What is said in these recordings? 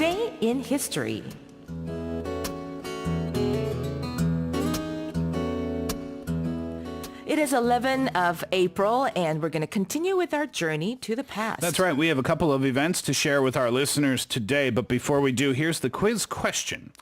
Today in History. It is 11th of April, and we're going to continue with our journey to the past. That's right. We have a couple of events to share with our listeners today, but before we do, here's the quiz question.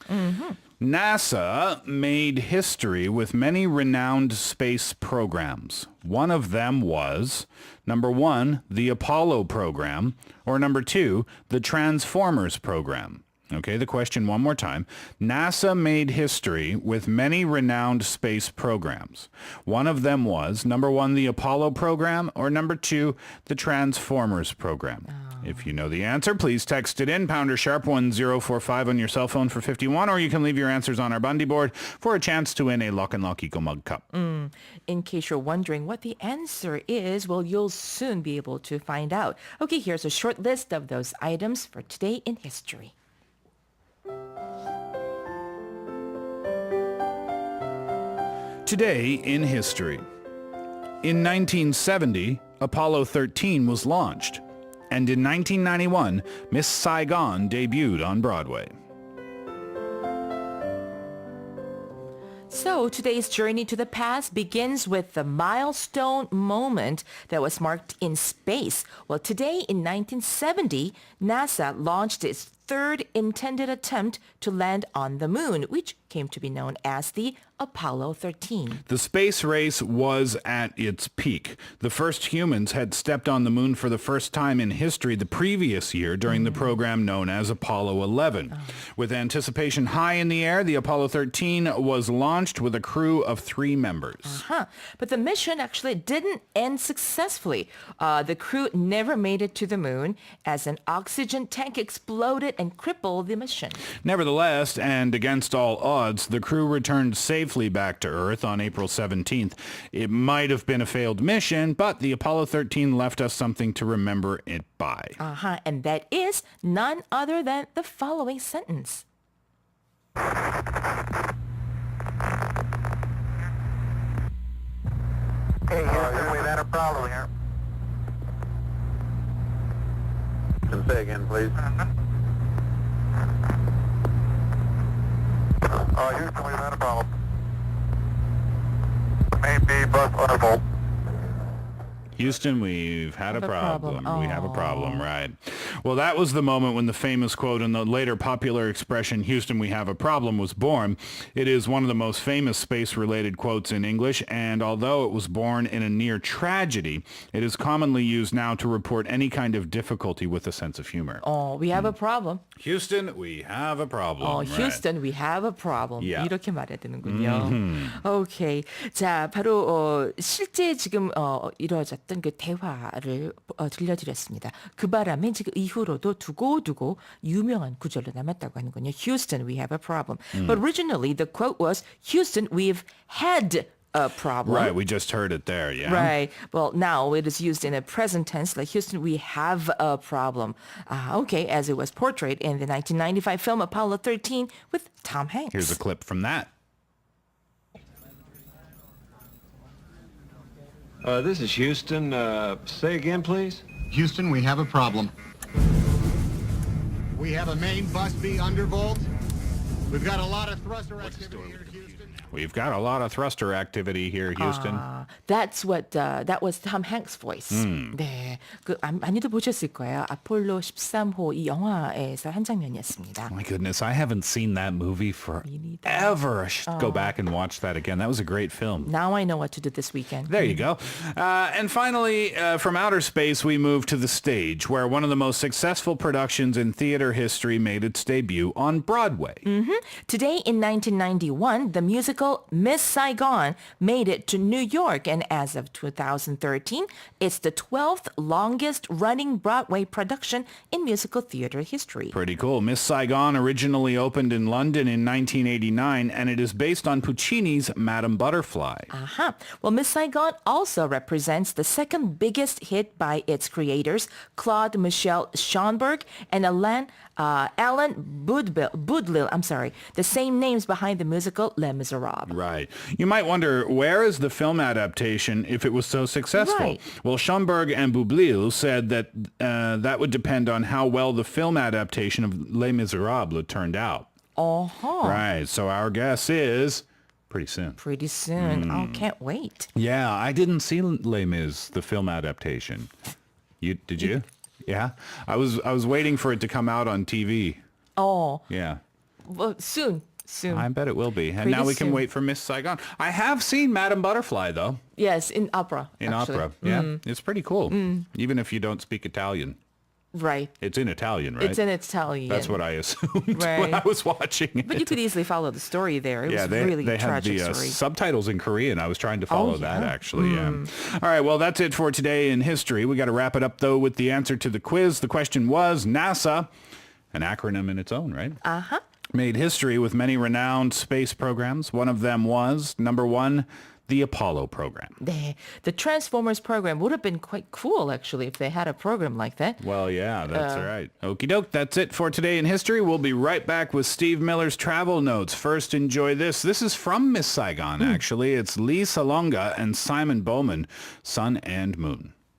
NASA made history with many renowned space programs. One of them was, number 1, the Apollo program, or number 2, the Transformers program. Okay, the question one more time. NASA made history with many renowned space programs. One of them was, number 1, the Apollo program, or number 2, the Transformers program. If you know the answer, please text it in, pounder sharp 1045 on your cell phone for 51, or you can leave your answers on our Bundy board for a chance to win a Lock and Lock Eco Mug Cup. In case you're wondering what the answer is, well, you'll soon be able to find out. Okay, here's a short list of those items for Today in History. Today in history. In 1970, Apollo 13 was launched. And in 1991, Miss Saigon debuted on Broadway. So today's journey to the past begins with the milestone moment that was marked in space. Well, today in 1970, NASA launched its third intended attempt to land on the moon, which came to be known as the Apollo 13. The space race was at its peak. The first humans had stepped on the moon for the first time in history the previous year during the program known as Apollo 11. With anticipation high in the air, the Apollo 13 was launched with a crew of 3 members. But the mission actually didn't end successfully. The crew never made it to the moon as an oxygen tank exploded and crippled the mission. Nevertheless, and against all odds, the crew returned safely back to Earth on April 17th. It might have been a failed mission, but the Apollo 13 left us something to remember it by. And that is none other than the following sentence. Hey, Houston, we've had a problem here. Can say again, please. Houston, we've had a problem. Maybe bus undervolt. Houston, we've had a problem. problem. We have a problem, right. Well, that was the moment when the famous quote and the later popular expression, Houston, we have a problem, was born. It is one of the most famous space-related quotes in English, and although it was born in a near tragedy, it is commonly used now to report any kind of difficulty with a sense of humor. We have a problem. Houston, we have a problem. Houston, we have a problem. Yeah. 이렇게 말해야 되는군요. 오케이. 자, 바로 실제 지금 이루어졌던 그 대화를 들려드렸습니다. 그 바람에 지금 이후로도 두고두고 유명한 구절로 남았다고 하는군요. Houston, we have a problem. But originally the quote was, Houston, we've had a problem. Right, we just heard it there, yeah. Right. Well, now it is used in a present tense, like Houston, we have a problem. Okay, as it was portrayed in the 1995 film Apollo 13 with Tom Hanks. Here's a clip from that. This is Houston. Say again, please. Houston, we have a problem. We have a main bus B undervolt. We've got a lot of thruster activity here, Houston. We've got a lot of thruster activity here, Houston. That's what that was Tom Hanks' voice. 네, 그 많이들 보셨을 거예요. 아폴로 13호 이 영화에서 한 장면이었습니다. My goodness, I haven't seen that movie forever. I should go back and watch that again. That was a great film. Now I know what to do this weekend. There you go. And finally, from outer space, we move to the stage, where one of the most successful productions in theater history made its debut on Broadway. Today in 1991, the musical Miss Saigon made it to New York, and as of 2013, it's the 12th longest running Broadway production in musical theater history. Pretty cool. Miss Saigon originally opened in London in 1989, and it is based on Puccini's Madame Butterfly. Well, Miss Saigon also represents the second biggest hit by its creators, Claude Michel Schonberg and Alan Boudlil, the same names behind the musical Les Miserables. Miserables. Right. You might wonder, where is the film adaptation if it was so successful? Right. Well, Schomburg and Boublil said that that would depend on how well the film adaptation of Les Miserables turned out. Uh-huh. Right. So our guess is pretty soon. Pretty soon. Oh, can't wait. Yeah, I didn't see Les Mis, the film adaptation. Did you? Yeah. I was waiting for it to come out on TV. Oh, Yeah. well, soon. I bet it will be. And Pretty now we can soon. wait for Miss Saigon. I have seen Madame Butterfly, though, Yes, in opera. in actually. opera. Yeah, it's pretty cool. Even if you don't speak Italian. Right. It's in Italian, right? It's in Italian. That's what I assumed when Right. I was watching it. But you could easily follow the story there. It Yeah, was they, really they a had tragic the story. subtitles in Korean. I was trying to follow that, yeah? actually. Yeah. All right, well, that's it for today in history. We got to wrap it up, though, with the answer to the quiz. The question was, NASA, an acronym in its own, right? Uh-huh. Made history with many renowned space programs. One of them was, number one, the Apollo program. The Transformers program would have been quite cool, actually, if they had a program like that. Well, yeah, that's right. Okie doke, that's it for today in history. We'll be right back with Steve Miller's travel notes. First, enjoy this. This is from Miss Saigon, actually. It's Lee Salonga and Simon Bowman, Sun and Moon.